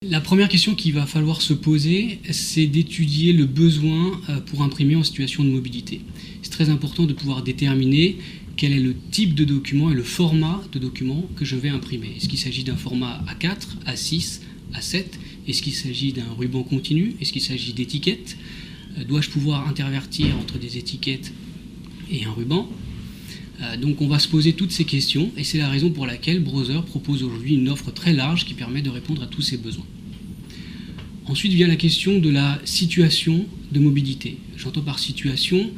La première question qu'il va falloir se poser, c'est d'étudier le besoin pour imprimer en situation de mobilité. C'est très important de pouvoir déterminer quel est le type de document et le format de document que je vais imprimer. Est-ce qu'il s'agit d'un format A4, A6, A7? Est-ce qu'il s'agit d'un ruban continu? Est-ce qu'il s'agit d'étiquettes? Dois-je pouvoir intervertir entre des étiquettes et un ruban? Donc on va se poser toutes ces questions et c'est la raison pour laquelle Browser propose aujourd'hui une offre très large qui permet de répondre à tous ces besoins. Ensuite vient la question de la situation de mobilité. J'entends par situation,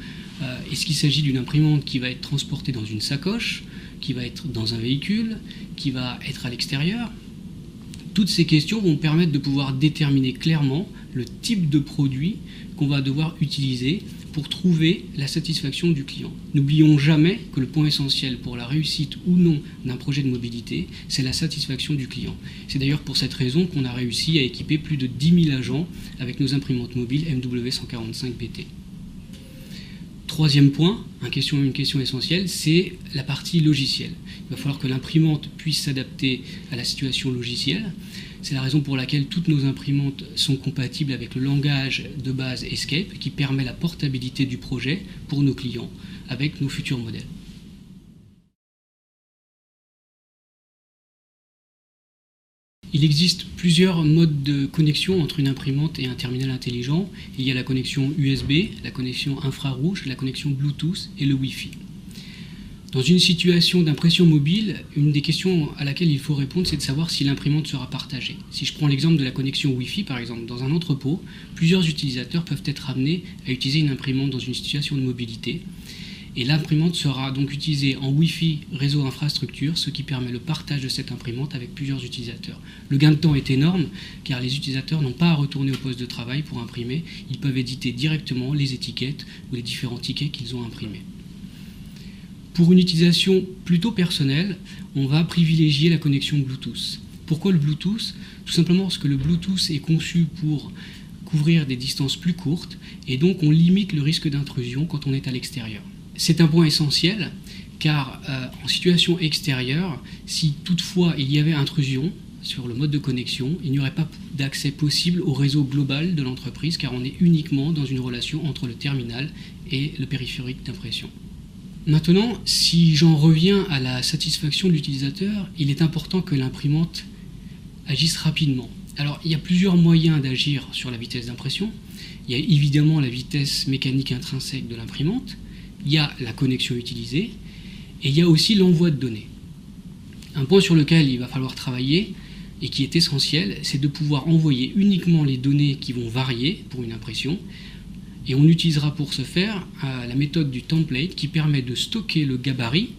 est-ce qu'il s'agit d'une imprimante qui va être transportée dans une sacoche, qui va être dans un véhicule, qui va être à l'extérieur? Toutes ces questions vont permettre de pouvoir déterminer clairement le type de produit qu'on va devoir utiliser pour trouver la satisfaction du client. N'oublions jamais que le point essentiel pour la réussite ou non d'un projet de mobilité, c'est la satisfaction du client. C'est d'ailleurs pour cette raison qu'on a réussi à équiper plus de 10 000 agents avec nos imprimantes mobiles MW145BT. Troisième point, une question essentielle, c'est la partie logicielle. Il va falloir que l'imprimante puisse s'adapter à la situation logicielle. C'est la raison pour laquelle toutes nos imprimantes sont compatibles avec le langage de base Escape qui permet la portabilité du projet pour nos clients avec nos futurs modèles. Il existe plusieurs modes de connexion entre une imprimante et un terminal intelligent. Il y a la connexion USB, la connexion infrarouge, la connexion Bluetooth et le Wi-Fi. Dans une situation d'impression mobile, une des questions à laquelle il faut répondre, c'est de savoir si l'imprimante sera partagée. Si je prends l'exemple de la connexion Wi-Fi, par exemple, dans un entrepôt, plusieurs utilisateurs peuvent être amenés à utiliser une imprimante dans une situation de mobilité. Et l'imprimante sera donc utilisée en Wi-Fi réseau infrastructure, ce qui permet le partage de cette imprimante avec plusieurs utilisateurs. Le gain de temps est énorme, car les utilisateurs n'ont pas à retourner au poste de travail pour imprimer. Ils peuvent éditer directement les étiquettes ou les différents tickets qu'ils ont imprimés. Pour une utilisation plutôt personnelle, on va privilégier la connexion Bluetooth. Pourquoi le Bluetooth? Tout simplement parce que le Bluetooth est conçu pour couvrir des distances plus courtes et donc on limite le risque d'intrusion quand on est à l'extérieur. C'est un point essentiel car en situation extérieure, si toutefois il y avait intrusion sur le mode de connexion, il n'y aurait pas d'accès possible au réseau global de l'entreprise car on est uniquement dans une relation entre le terminal et le périphérique d'impression. Maintenant, si j'en reviens à la satisfaction de l'utilisateur, il est important que l'imprimante agisse rapidement. Alors, il y a plusieurs moyens d'agir sur la vitesse d'impression. Il y a évidemment la vitesse mécanique intrinsèque de l'imprimante, il y a la connexion utilisée, et il y a aussi l'envoi de données. Un point sur lequel il va falloir travailler, et qui est essentiel, c'est de pouvoir envoyer uniquement les données qui vont varier pour une impression, et on utilisera pour ce faire la méthode du template qui permet de stocker le gabarit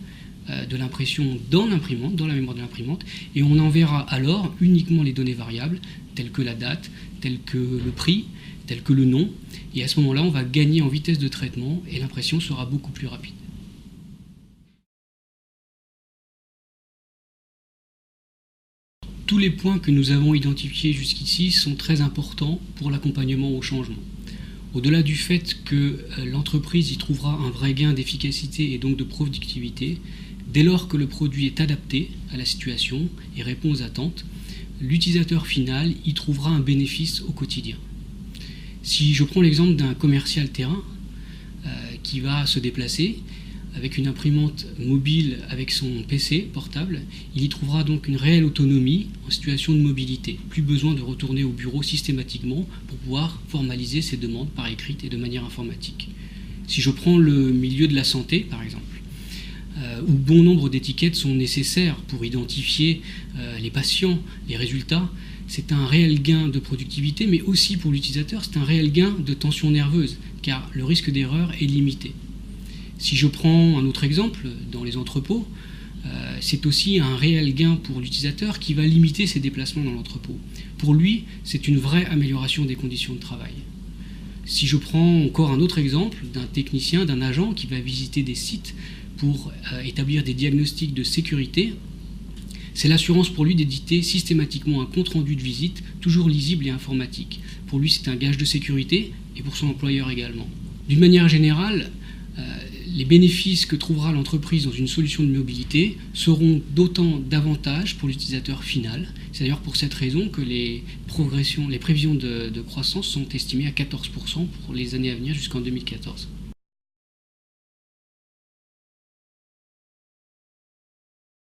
de l'impression dans l'imprimante, dans la mémoire de l'imprimante, et on enverra alors uniquement les données variables, telles que la date, telles que le prix, telles que le nom, et à ce moment-là, on va gagner en vitesse de traitement et l'impression sera beaucoup plus rapide. Tous les points que nous avons identifiés jusqu'ici sont très importants pour l'accompagnement au changement. Au-delà du fait que l'entreprise y trouvera un vrai gain d'efficacité et donc de productivité, dès lors que le produit est adapté à la situation et répond aux attentes, l'utilisateur final y trouvera un bénéfice au quotidien. Si je prends l'exemple d'un commercial terrain qui va se déplacer avec une imprimante mobile avec son PC portable, il y trouvera donc une réelle autonomie en situation de mobilité. Plus besoin de retourner au bureau systématiquement pour pouvoir formaliser ses demandes par écrit et de manière informatique. Si je prends le milieu de la santé, par exemple, où bon nombre d'étiquettes sont nécessaires pour identifier les patients, les résultats, c'est un réel gain de productivité, mais aussi pour l'utilisateur, c'est un réel gain de tension nerveuse, car le risque d'erreur est limité. Si je prends un autre exemple, dans les entrepôts, c'est aussi un réel gain pour l'utilisateur qui va limiter ses déplacements dans l'entrepôt. Pour lui, c'est une vraie amélioration des conditions de travail. Si je prends encore un autre exemple d'un technicien, d'un agent qui va visiter des sites pour établir des diagnostics de sécurité, c'est l'assurance pour lui d'éditer systématiquement un compte-rendu de visite, toujours lisible et informatique. Pour lui, c'est un gage de sécurité et pour son employeur également. D'une manière générale, Les bénéfices que trouvera l'entreprise dans une solution de mobilité seront d'autant d'avantages pour l'utilisateur final. C'est d'ailleurs pour cette raison que les prévisions de croissance sont estimées à 14% pour les années à venir jusqu'en 2014.